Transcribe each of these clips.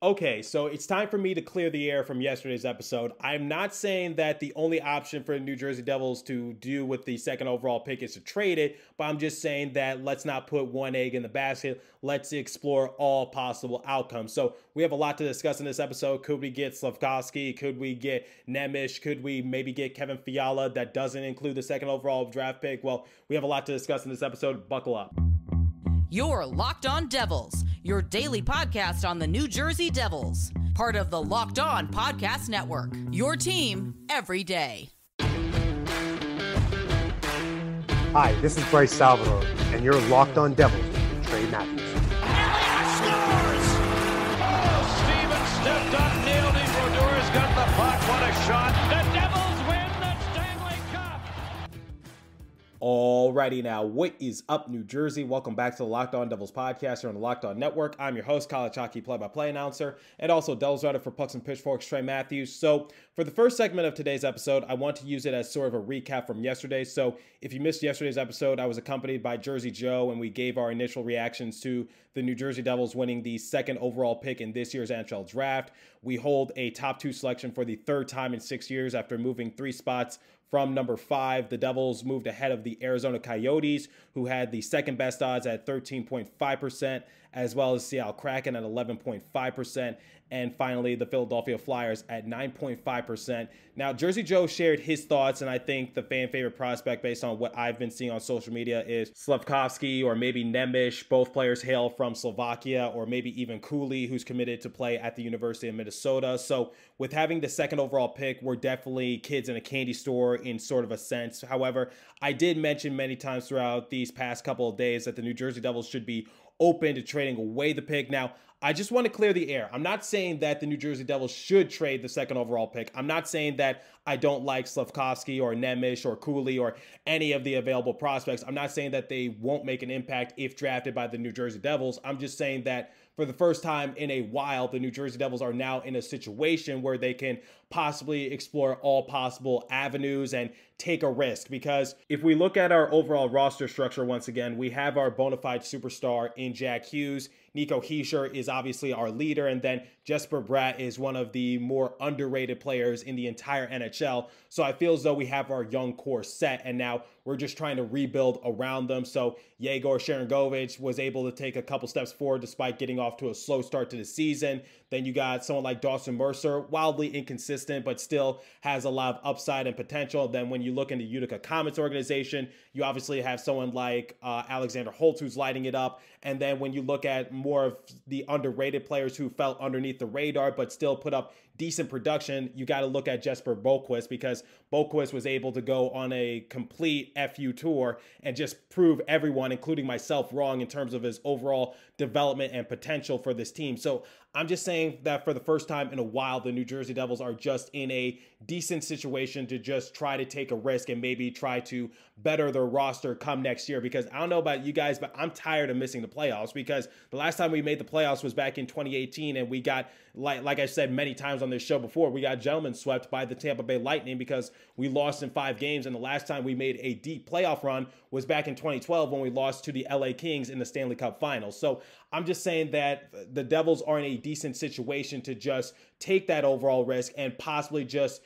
Okay, so it's time for me to clear the air from yesterday's episode. I'm not saying that the only option for the New Jersey Devils to do with the second overall pick is to trade it, but I'm just saying that let's not put one egg in the basket. Let's explore all possible outcomes. So we have a lot to discuss in this episode. Could we get Slafkovsky? Could we get Nemish? Could we maybe get Kevin Fiala? That doesn't include the second overall draft pick. Well, we have a lot to discuss in this episode. Buckle up. You're Locked On Devils, your daily podcast on the New Jersey Devils. Part of the Locked On Podcast Network, your team every day. Hi, this is Bryce Salvador, and you're Locked On Devils with Trey Matthews. Elliott scores! Oh, Stevens stepped up, nailed it. Brodor's got the puck. What a shot. The Devils win the Stanley Cup. Alrighty now, what is up, New Jersey? Welcome back to the Locked On Devils podcast here on the Locked On Network. I'm your host, college hockey play-by-play announcer, and also Devils writer for Pucks and Pitchforks, Trey Matthews. So for the first segment of today's episode, I want to use it as sort of a recap from yesterday. So if you missed yesterday's episode, I was accompanied by Jersey Joe, and we gave our initial reactions to the New Jersey Devils winning the second overall pick in this year's NHL draft. We hold a top 2 selection for the third time in 6 years after moving 3 spots from number 5. The Devils moved ahead of the Arizona Coyotes, who had the second best odds at 13.5%, as well as Seattle Kraken at 11.5%, and finally the Philadelphia Flyers at 9.5%. Now, Jersey Joe shared his thoughts, and I think the fan favorite prospect based on what I've been seeing on social media is Slafkovsky or maybe Nemish. Both players hail from Slovakia, or maybe even Cooley, who's committed to play at the University of Minnesota. So with having the second overall pick, we're definitely kids in a candy store in sort of a sense. However, I did mention many times throughout these past couple of days that the New Jersey Devils should be open to trading away the pick. Now, I just want to clear the air. I'm not saying that the New Jersey Devils should trade the second overall pick. I'm not saying that I don't like Slafkovsky or Nemish or Cooley or any of the available prospects. I'm not saying that they won't make an impact if drafted by the New Jersey Devils. I'm just saying that for the first time in a while, the New Jersey Devils are now in a situation where they can possibly explore all possible avenues and take a risk. Because if we look at our overall roster structure, once again, we have our bona fide superstar in Jack Hughes. Nico Hischier is obviously our leader, and then Jesper Bratt is one of the more underrated players in the entire NHL. So I feel as though we have our young core set, and now we're just trying to rebuild around them. So Yegor Sharangovich was able to take a couple steps forward despite getting off to a slow start to the season. Then you got someone like Dawson Mercer, wildly inconsistent, but still has a lot of upside and potential. Then when you look into Utica Comets organization, you obviously have someone like Alexander Holtz, who's lighting it up. And then when you look at more of the underrated players who fell underneath the radar but still put up decent production, you got to look at Jesper Boqvist, because Boqvist was able to go on a complete FU tour and just prove everyone, including myself, wrong in terms of his overall development and potential for this team. So I'm just saying that for the first time in a while, the New Jersey Devils are just in a decent situation to just try to take a risk and maybe try to better their roster come next year. Because I don't know about you guys, but I'm tired of missing the playoffs, because the last time we made the playoffs was back in 2018, and we got, like I said many times on this show before, we got gentlemen swept by the Tampa Bay Lightning because we lost in 5 games. And the last time we made a deep playoff run was back in 2012 when we lost to the LA Kings in the Stanley Cup Finals. So I'm just saying that the Devils are in a decent situation to just take that overall risk and possibly just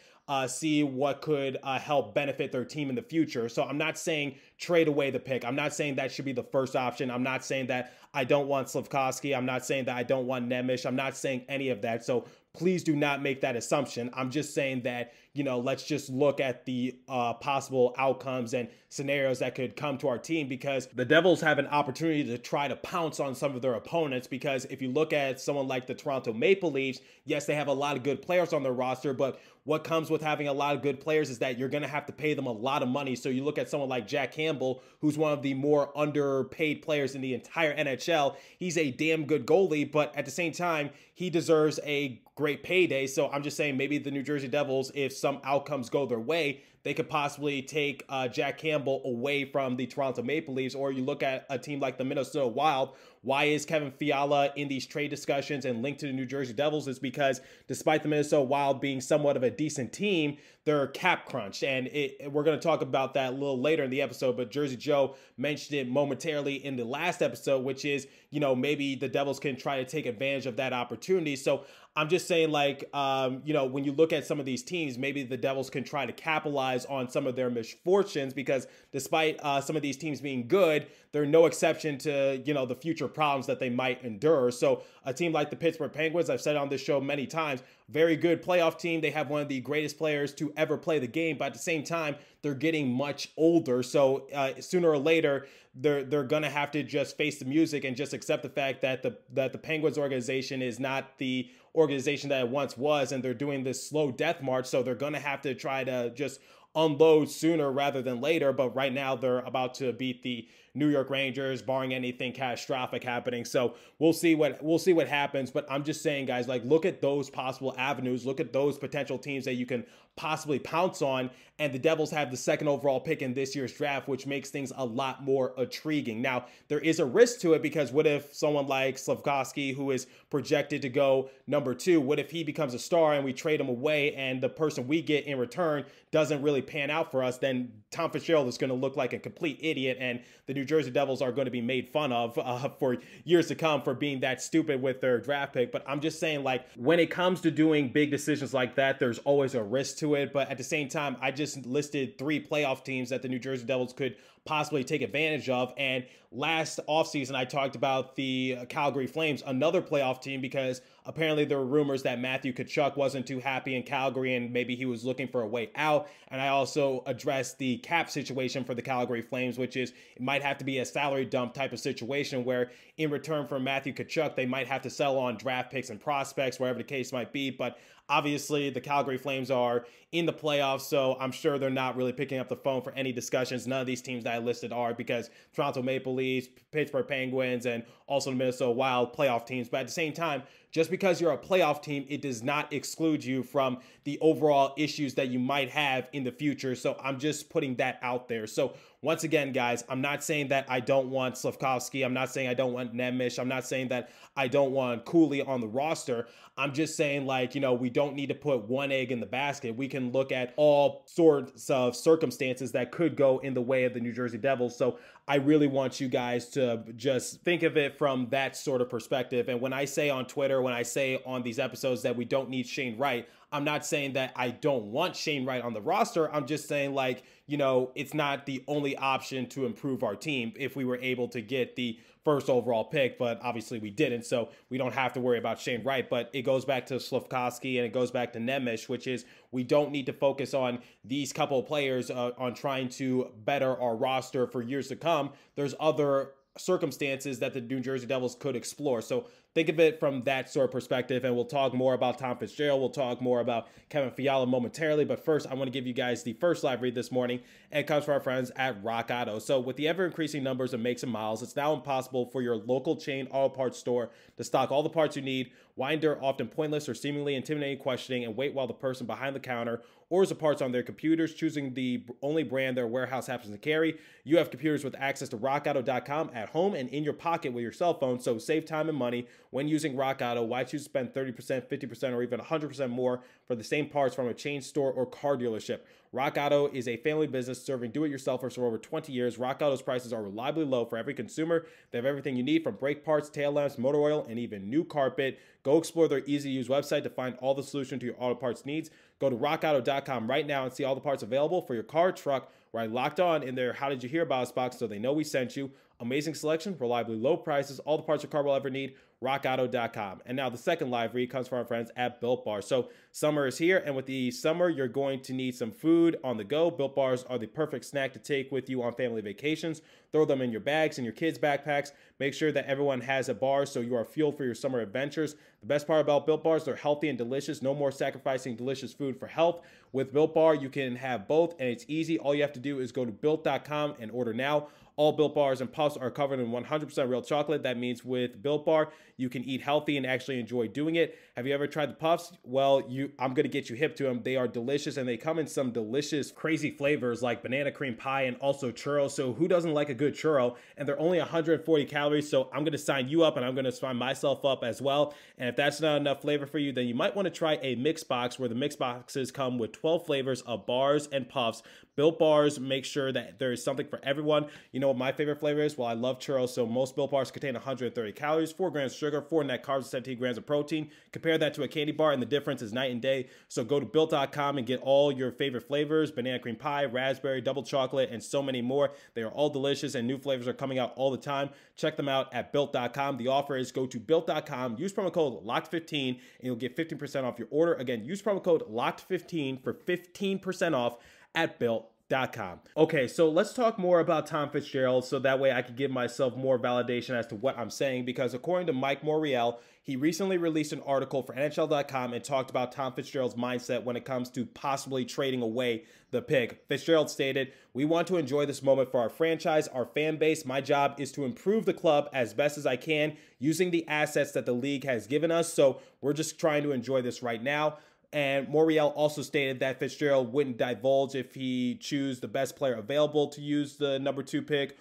see what could help benefit their team in the future. So I'm not saying trade away the pick. I'm not saying that should be the first option. I'm not saying that I don't want Slafkovsky. I'm not saying that I don't want Nemish. I'm not saying any of that. So please do not make that assumption. I'm just saying that, let's just look at the possible outcomes and scenarios that could come to our team, because the Devils have an opportunity to try to pounce on some of their opponents. Because if you look at someone like the Toronto Maple Leafs, yes, they have a lot of good players on their roster, but what comes with having a lot of good players is that you're going to have to pay them a lot of money. So you look at someone like Jack Campbell, who's one of the more underpaid players in the entire NHL. He's a damn good goalie, but at the same time, he deserves a great payday. So I'm just saying maybe the New Jersey Devils, if some outcomes go their way, they could possibly take Jack Campbell away from the Toronto Maple Leafs. Or you look at a team like the Minnesota Wild. why is Kevin Fiala in these trade discussions and linked to the New Jersey Devils is because despite the Minnesota Wild being somewhat of a decent team, they're cap crunched. And we're going to talk about that a little later in the episode, but Jersey Joe mentioned it momentarily in the last episode, which is, maybe the Devils can try to take advantage of that opportunity. So I'm just saying, like, when you look at some of these teams, maybe the Devils can try to capitalize on some of their misfortunes because despite some of these teams being good, they're no exception to, the future problems that they might endure. So a team like the Pittsburgh Penguins, I've said on this show many times, very good playoff team. They have one of the greatest players to ever play the game, but at the same time, they're getting much older. So sooner or later, they're going to have to just face the music and just accept the fact that the Penguins organization is not the organization that it once was, and they're doing this slow death march. So they're going to have to try to just unload sooner rather than later. But right now, they're about to beat the New York Rangers, barring anything catastrophic happening. So we'll see what happens. But I'm just saying, guys, like, look at those possible avenues. Look at those potential teams that you can possibly pounce on. And the Devils have the second overall pick in this year's draft, which makes things a lot more intriguing. Now, there is a risk to it because what if someone like Slafkovsky, who is projected to go number 2, what if he becomes a star and we trade him away and the person we get in return doesn't really pan out for us? Then Tom Fitzgerald is going to look like a complete idiot, and the New Jersey Devils are going to be made fun of for years to come for being that stupid with their draft pick. But I'm just saying, like, when it comes to doing big decisions like that, there's always a risk to it. But at the same time, I just listed 3 playoff teams that the New Jersey Devils could possibly take advantage of. And last offseason, I talked about the Calgary Flames, another playoff team, because apparently there were rumors that Matthew Tkachuk wasn't too happy in Calgary and maybe he was looking for a way out. And I also addressed the cap situation for the Calgary Flames, which is it might have to be a salary dump type of situation where in return for Matthew Tkachuk, they might have to sell on draft picks and prospects, wherever the case might be. But obviously, the Calgary Flames are in the playoffs, so I'm sure they're not really picking up the phone for any discussions. None of these teams that I listed are, because Toronto Maple Leafs, Pittsburgh Penguins, and also the Minnesota Wild playoff teams. But at the same time, just because you're a playoff team, it does not exclude you from the overall issues that you might have in the future. So I'm just putting that out there. So once again, guys, I'm not saying that I don't want Slafkovsky. I'm not saying I don't want Nemish. I'm not saying that I don't want Cooley on the roster. I'm just saying, like, we don't need to put one egg in the basket. We can look at all sorts of circumstances that could go in the way of the New Jersey Devils. So I really want you guys to just think of it from that sort of perspective. And when I say on Twitter, when I say on these episodes that we don't need Shane Wright, I'm not saying that I don't want Shane Wright on the roster. I'm just saying, like, it's not the only option to improve our team if we were able to get the first overall pick, but obviously we didn't, so we don't have to worry about Shane Wright. But it goes back to Slafkovsky and it goes back to Nemish, which is we don't need to focus on these couple of players on trying to better our roster for years to come. There's other circumstances that the New Jersey Devils could explore. So think of it from that sort of perspective, and we'll talk more about Tom Fitzgerald. We'll talk more about Kevin Fiala momentarily, but first, I want to give you guys the first live read this morning, and it comes from our friends at Rock Auto. So with the ever-increasing numbers of makes and models, it's now impossible for your local chain auto parts store to stock all the parts you need. Why endure often pointless or seemingly intimidating questioning and wait while the person behind the counter orders the parts on their computers, choosing the only brand their warehouse happens to carry? You have computers with access to rockauto.com at home and in your pocket with your cell phone, so save time and money when using Rock Auto. Why choose to spend 30%, 50%, or even 100% more for the same parts from a chain store or car dealership? Rock Auto is a family business serving do-it-yourselfers for over 20 years. Rock Auto's prices are reliably low for every consumer. They have everything you need, from brake parts, tail lamps, motor oil, and even new carpet. Go explore their easy-to-use website to find all the solution to your auto parts needs. Go to rockauto.com right now and see all the parts available for your car or truck. Right, locked on in their How Did You Hear About Us box so they know we sent you. Amazing selection, reliably low prices, all the parts your car will ever need. rockauto.com. And now the second live read comes from our friends at Built Bar. So summer is here, and with the summer, you're going to need some food on the go. Built Bars are the perfect snack to take with you on family vacations. Throw them in your bags and your kids' backpacks. Make sure that everyone has a bar so you are fueled for your summer adventures. The best part about Built Bars, they're healthy and delicious. No more sacrificing delicious food for health. With Built Bar, you can have both, and it's easy. All you have to do is go to Built.com and order now. All Built Bars and Puffs are covered in 100% real chocolate. That means with Built Bar, you can eat healthy and actually enjoy doing it. Have you ever tried the Puffs? Well, I'm going to get you hip to them. They are delicious, and they come in some delicious, crazy flavors like banana cream pie and also churro. So who doesn't like a good churro? And they're only 140 calories, so I'm going to sign you up, and I'm going to sign myself up as well. And if that's not enough flavor for you, then you might want to try a mix box, where the mix boxes come with 12 flavors of bars and puffs. Built Bars make sure that there is something for everyone. You know what my favorite flavor is? Well, I love churros, so most Built Bars contain 130 calories, 4 grams of sugar, 4 net carbs, 17 grams of protein. Compare that to a candy bar, and the difference is night and day. So go to Built.com and get all your favorite flavors: banana cream pie, raspberry, double chocolate, and so many more. They are all delicious, and new flavors are coming out all the time. Check them out at Built.com. The offer is go to Built.com, use promo code LOCKED15, and you'll get 15% off your order. Again, use promo code LOCKED15 for 15% off at Built.com. Okay, so let's talk more about Tom Fitzgerald, so that way I can give myself more validation as to what I'm saying, because according to Mike Morial, he recently released an article for NHL.com and talked about Tom Fitzgerald's mindset when it comes to possibly trading away the pick. Fitzgerald stated, "We want to enjoy this moment for our franchise, our fan base. My job is to improve the club as best as I can using the assets that the league has given us. So we're just trying to enjoy this right now." And Morial also stated that Fitzgerald wouldn't divulge if he choose the best player available to use the number 2 pick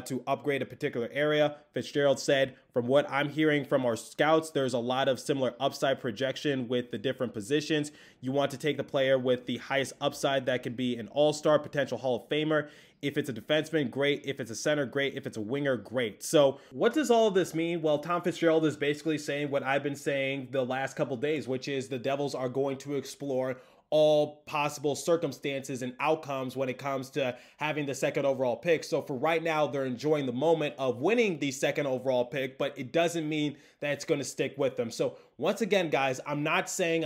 to upgrade a particular area. Fitzgerald said, "From what I'm hearing from our scouts, there's a lot of similar upside projection with the different positions. You want to take the player with the highest upside that could be an all-star, potential Hall of Famer. If it's a defenseman, great. If it's a center, great. If it's a winger, great." So what does all of this mean? Well, Tom Fitzgerald is basically saying what I've been saying the last couple days, which is the Devils are going to explore all possible circumstances and outcomes when it comes to having the second overall pick. So for right now, they're enjoying the moment of winning the second overall pick, but it doesn't mean that it's going to stick with them. So once again, guys, I'm not trying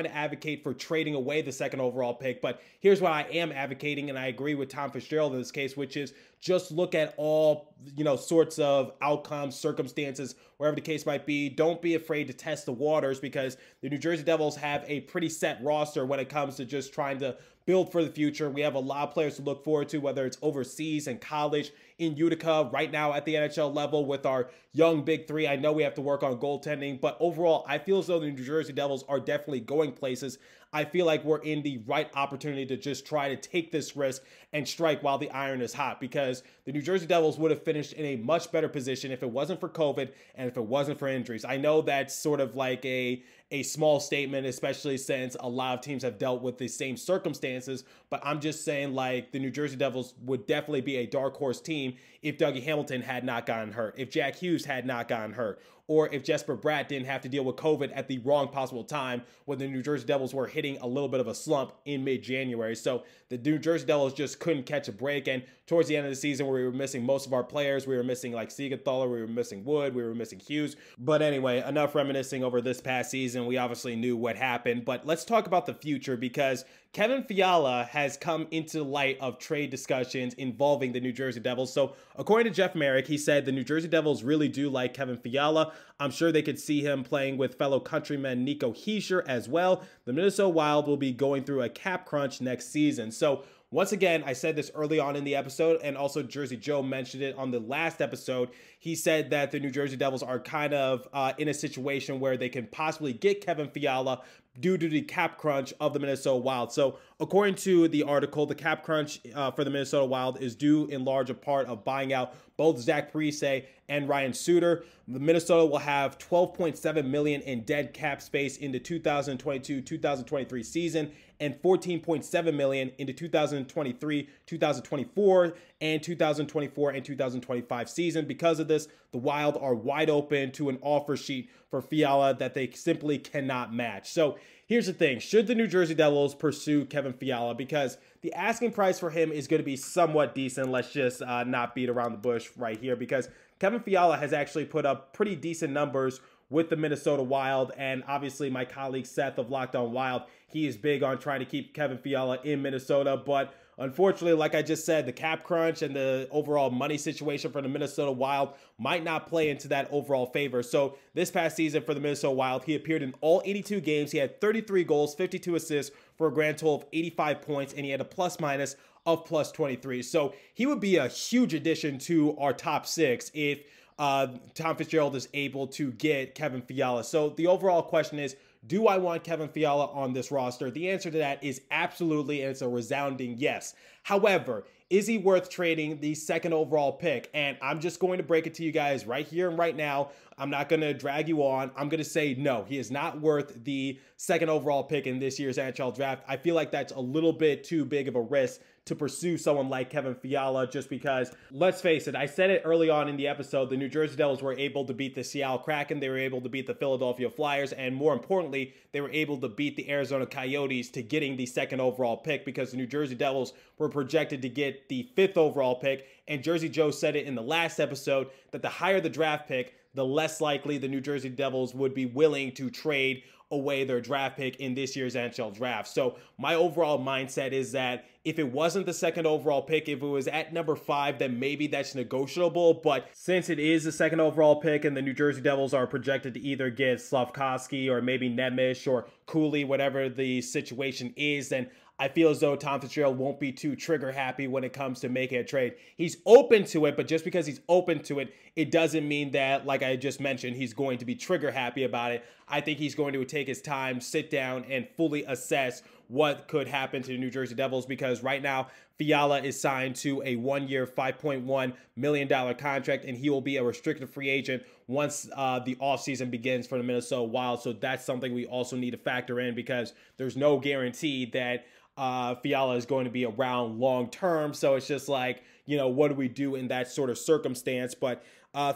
to advocate for trading away the second overall pick, but here's what I am advocating, and I agree with Tom Fitzgerald in this case, which is just look at all, sorts of outcomes, circumstances, wherever the case might be. Don't be afraid to test the waters, because the New Jersey Devils have a pretty set roster when it comes to just trying to build for the future. We have a lot of players to look forward to, whether it's overseas and college, in Utica, right now at the NHL level with our young big three. I know we have to work on goaltending, but overall, I feel as though the New Jersey Devils are definitely going places. I feel like we're in the right opportunity to just try to take this risk and strike while the iron is hot, because the New Jersey Devils would have finished in a much better position if it wasn't for COVID and if it wasn't for injuries. I know that's sort of like a small statement, especially since a lot of teams have dealt with the same circumstances, but I'm just saying, like, the New Jersey Devils would definitely be a dark horse team if Dougie Hamilton had not gotten hurt, if Jack Hughes had not gotten hurt, or if Jesper Bratt didn't have to deal with COVID at the wrong possible time when the New Jersey Devils were hitting a little bit of a slump in mid-January. So the New Jersey Devils just couldn't catch a break, and towards the end of the season where we were missing most of our players, we were missing like Siegenthaler, we were missing Wood, we were missing Hughes. But anyway, enough reminiscing over this past season. We obviously knew what happened, but let's talk about the future, because Kevin Fiala has come into light of trade discussions involving the New Jersey Devils. So according to Jeff Merrick, he said the New Jersey Devils really do like Kevin Fiala. I'm sure they could see him playing with fellow countryman Nico Hischier as well. The Minnesota Wild will be going through a cap crunch next season. So once again, I said this early on in the episode, and also Jersey Joe mentioned it on the last episode. He said that the New Jersey Devils are kind of in a situation where they can possibly get Kevin Fiala due to the cap crunch of the Minnesota Wild. So according to the article, the cap crunch for the Minnesota Wild is due in large part of buying out both Zach Parise and Ryan Suter. The Minnesota will have $12.7 million in dead cap space in the 2022-2023 season, and $14.7 million into 2023, 2024, and 2024 and 2025 season. Because of this, the Wild are wide open to an offer sheet for Fiala that they simply cannot match. So here's the thing. Should the New Jersey Devils pursue Kevin Fiala? Because the asking price for him is going to be somewhat decent. Let's just not beat around the bush right here, because Kevin Fiala has actually put up pretty decent numbers with the Minnesota Wild, and obviously my colleague Seth of Locked On Wild, he is big on trying to keep Kevin Fiala in Minnesota, but unfortunately, like I just said, the cap crunch and the overall money situation for the Minnesota Wild might not play into that overall favor. So this past season for the Minnesota Wild, he appeared in all 82 games. He had 33 goals, 52 assists for a grand total of 85 points, and he had a plus minus of plus 23. So he would be a huge addition to our top six if Tom Fitzgerald is able to get Kevin Fiala. So the overall question is, do I want Kevin Fiala on this roster? The answer to that is absolutely, and it's a resounding yes. However, is he worth trading the second overall pick? And I'm just going to break it to you guys right here and right now. I'm not going to drag you on. I'm going to say no, he is not worth the second overall pick in this year's NHL draft. I feel like that's a little bit too big of a risk to pursue someone like Kevin Fiala, just because, let's face it, I said it early on in the episode, the New Jersey Devils were able to beat the Seattle Kraken, they were able to beat the Philadelphia Flyers, and more importantly, they were able to beat the Arizona Coyotes to getting the second overall pick, because the New Jersey Devils were projected to get the fifth overall pick, and Jersey Joe said it in the last episode that the higher the draft pick, the less likely the New Jersey Devils would be willing to trade away their draft pick in this year's NHL draft. So my overall mindset is that if it wasn't the second overall pick, if it was at number 5, then maybe that's negotiable. But since it is the second overall pick and the New Jersey Devils are projected to either get Slavkovsky or maybe Nemish or Cooley, whatever the situation is, then I feel as though Tom Fitzgerald won't be too trigger happy when it comes to making a trade. He's open to it, but just because he's open to it, it doesn't mean that, like I just mentioned, he's going to be trigger happy about it. I think he's going to take his time, sit down, and fully assess what could happen to the New Jersey Devils, because right now Fiala is signed to a 1-year, $5.1 million contract, and he will be a restricted free agent once the offseason begins for the Minnesota Wild. So that's something we also need to factor in, because there's no guarantee that Fiala is going to be around long term. So it's just like, you know, what do we do in that sort of circumstance? But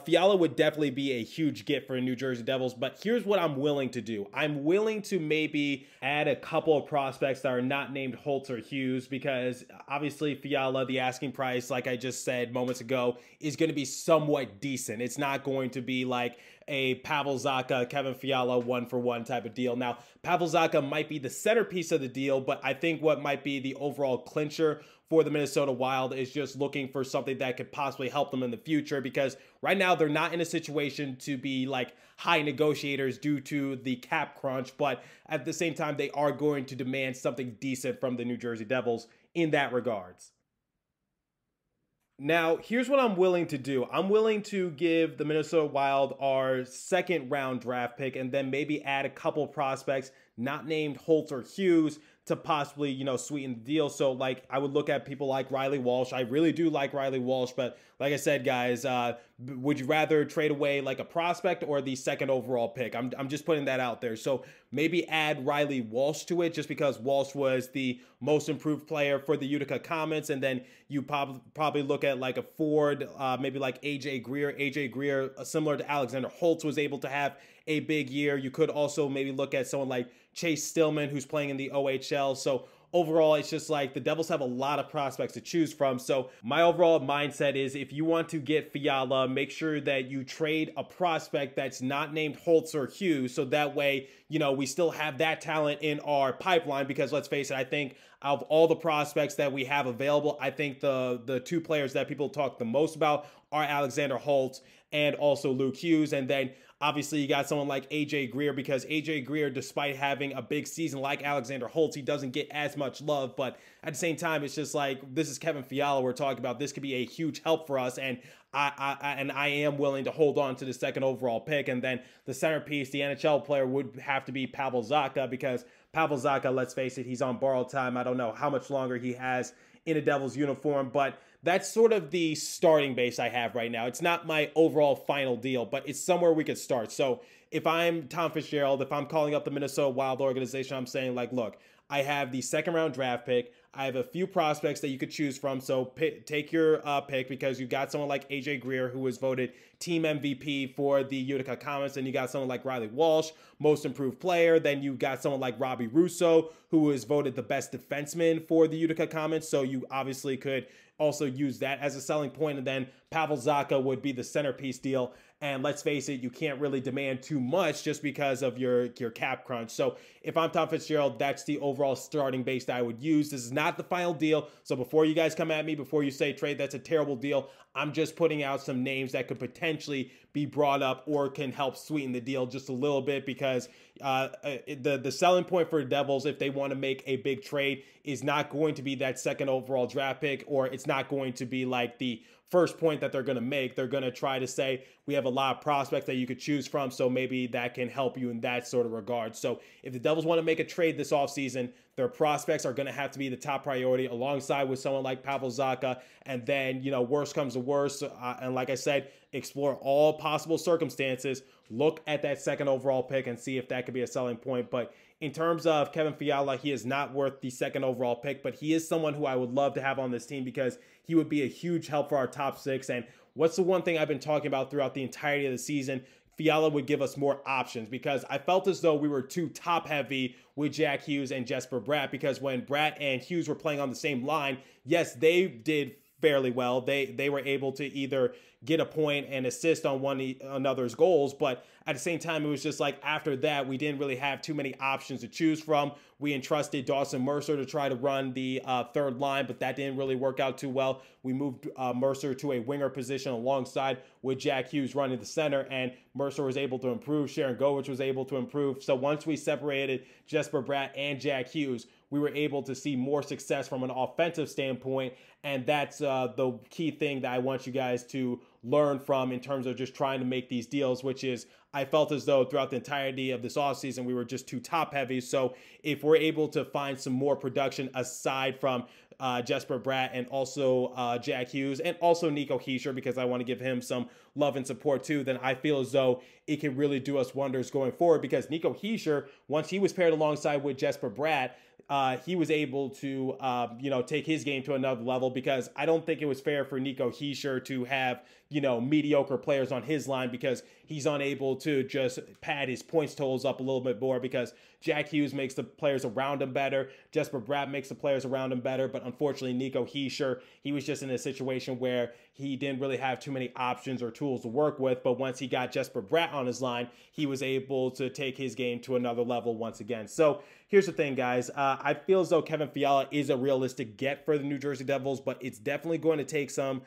Fiala would definitely be a huge get for the New Jersey Devils. But here's what I'm willing to do. I'm willing to maybe add a couple of prospects that are not named Holtz or Hughes, because obviously Fiala, the asking price, like I just said moments ago, is going to be somewhat decent. It's not going to be like a Pavel Zacha, Kevin Fiala 1-for-1 type of deal. Now, Pavel Zacha might be the centerpiece of the deal, but I think what might be the overall clincher for the Minnesota Wild is just looking for something that could possibly help them in the future, because right now they're not in a situation to be like high negotiators due to the cap crunch, but at the same time, they are going to demand something decent from the New Jersey Devils in that regards. Now, here's what I'm willing to do. I'm willing to give the Minnesota Wild our second round draft pick and then maybe add a couple prospects not named Holtz or Hughes to possibly, you know, sweeten the deal. So, like, I would look at people like Riley Walsh. I really do like Riley Walsh, but like I said, guys, would you rather trade away like a prospect or the second overall pick? I'm just putting that out there. So maybe add Riley Walsh to it, just because Walsh was the most improved player for the Utica Comets, and then you probably look at like a Ford, maybe like AJ Greer. AJ Greer, similar to Alexander Holtz, was able to have a big year. You could also maybe look at someone like Chase Stillman, who's playing in the OHL. So overall, it's just like the Devils have a lot of prospects to choose from. So my overall mindset is, if you want to get Fiala, make sure that you trade a prospect that's not named Holtz or Hughes. So that way, you know, we still have that talent in our pipeline, because let's face it, I think of all the prospects that we have available, I think the two players that people talk the most about are Alexander Holtz and also Luke Hughes. And then obviously, you got someone like AJ Greer, because AJ Greer, despite having a big season like Alexander Holtz, he doesn't get as much love. But at the same time, it's just like, this is Kevin Fiala we're talking about. This could be a huge help for us, and I am willing to hold on to the second overall pick. And then the centerpiece, the NHL player, would have to be Pavel Zacha, because Pavel Zacha, let's face it, he's on borrowed time. I don't know how much longer he has in a Devils uniform, but that's sort of the starting base I have right now. It's not my overall final deal, but it's somewhere we could start. So if I'm Tom Fitzgerald, if I'm calling up the Minnesota Wild organization, I'm saying, like, look, I have the second round draft pick. I have a few prospects that you could choose from. So take your pick, because you got someone like AJ Greer, who was voted team MVP for the Utica Comets. And you got someone like Riley Walsh, most improved player. Then you got someone like Robbie Russo, who was voted the best defenseman for the Utica Comets. So you obviously could also use that as a selling point. And then Pavel Zacha would be the centerpiece deal And let's face it, you can't really demand too much just because of your cap crunch. So if I'm Tom Fitzgerald, that's the overall starting base that I would use. This is not the final deal. So before you guys come at me, before you say trade, that's a terrible deal, I'm just putting out some names that could potentially be brought up or can help sweeten the deal just a little bit, because the selling point for the Devils, if they want to make a big trade, is not going to be that second overall draft pick, or it's not going to be like the first point that they're going to make. They're going to try to say, we have a lot of prospects that you could choose from, so maybe that can help you in that sort of regard. So if the Devils want to make a trade this offseason, their prospects are going to have to be the top priority, alongside with someone like Pavel Zacha. And then, worst comes to worst. And like I said, explore all possible circumstances. Look at that second overall pick and see if that could be a selling point. But in terms of Kevin Fiala, he is not worth the second overall pick, but he is someone who I would love to have on this team, because he would be a huge help for our top six. And what's the one thing I've been talking about throughout the entirety of the season? Fiala would give us more options, because I felt as though we were too top heavy with Jack Hughes and Jesper Bratt, because when Bratt and Hughes were playing on the same line, yes, they did fairly well. They were able to either get a point and assist on one another's goals, but at the same time, it was just like after that, we didn't really have too many options to choose from. We entrusted Dawson Mercer to try to run the third line, but that didn't really work out too well. We moved Mercer to a winger position alongside with Jack Hughes running the center, and Mercer was able to improve. Sharon Govich was able to improve. So once we separated Jesper Bratt and Jack Hughes, we were able to see more success from an offensive standpoint, and that's the key thing that I want you guys to learn from in terms of just trying to make these deals, which is I felt as though throughout the entirety of this offseason, we were just too top heavy. So if we're able to find some more production aside from Jesper Bratt and also Jack Hughes and also Nico Hischier, because I want to give him some love and support too, then I feel as though it can really do us wonders going forward, because Nico Hischier, once he was paired alongside with Jesper Bratt, he was able to, take his game to another level, because I don't think it was fair for Nico Hischier to have, mediocre players on his line, because he's unable to just pad his points totals up a little bit more, because Jack Hughes makes the players around him better. Jesper Bratt makes the players around him better. But unfortunately, Nico Hischier, he was just in a situation where he didn't really have too many options or tools to work with. But once he got Jesper Bratt on his line, he was able to take his game to another level once again. So here's the thing, guys. I feel as though Kevin Fiala is a realistic get for the New Jersey Devils, but it's definitely going to take some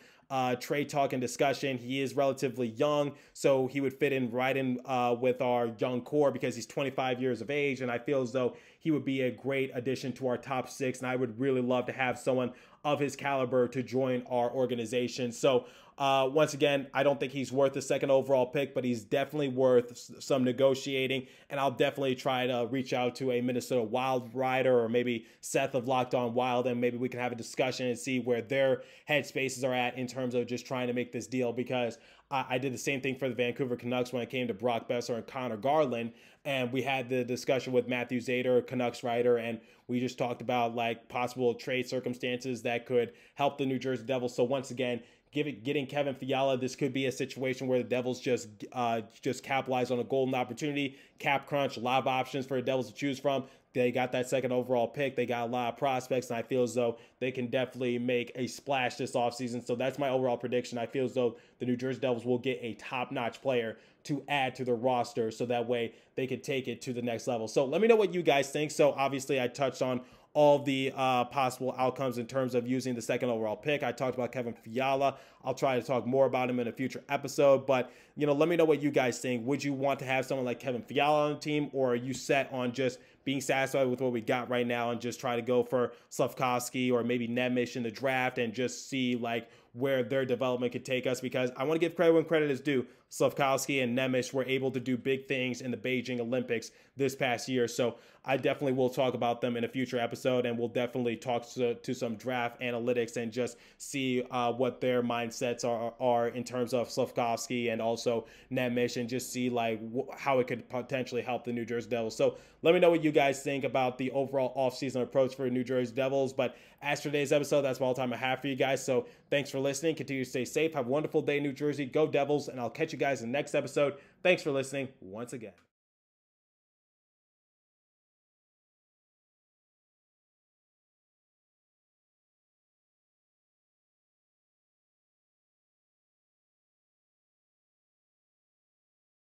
trade talk and discussion. He is relatively young, so he would fit in right in with our young core, because he's 25 years of age, and I feel as though he would be a great addition to our top six, and I would really love to have someone of his caliber to join our organization. So once again, I don't think he's worth the second overall pick, but he's definitely worth some negotiating, and I'll definitely try to reach out to a Minnesota Wild rider, or maybe Seth of Locked On Wild, and maybe we can have a discussion and see where their headspaces are at in terms of just trying to make this deal, because I did the same thing for the Vancouver Canucks when it came to Brock Besser and Connor Garland, and we had the discussion with Matthew Zader, Canucks writer, and we just talked about like possible trade circumstances that could help the New Jersey Devils. So once again, getting Kevin Fiala, this could be a situation where the Devils just capitalize on a golden opportunity. Cap crunch, a lot of options for the Devils to choose from. They got that second overall pick. They got a lot of prospects, and I feel as though they can definitely make a splash this offseason. So that's my overall prediction. I feel as though the New Jersey Devils will get a top-notch player to add to their roster, so that way they could take it to the next level. So let me know what you guys think. So obviously I touched on all the possible outcomes in terms of using the second overall pick. I talked about Kevin Fiala. I'll try to talk more about him in a future episode, but let me know what you guys think. Would you want to have someone like Kevin Fiala on the team, or are you set on just being satisfied with what we got right now and just try to go for Slavkovsky or maybe Nemish in the draft and just see like where their development could take us? Because I want to give credit when credit is due. Slavkovsky and Nemish were able to do big things in the Beijing Olympics this past year. So I definitely will talk about them in a future episode, and we'll definitely talk to some draft analytics and just see what their mindsets are in terms of Slavkovsky and also Nemish, and just see like how it could potentially help the New Jersey Devils. So let me know what you guys think about the overall offseason approach for the New Jersey Devils. But as for today's episode, that's all the time I have for you guys. So thanks for listening. Continue to stay safe. Have a wonderful day, New Jersey. Go Devils, and I'll catch you guys in the next episode. Thanks for listening once again.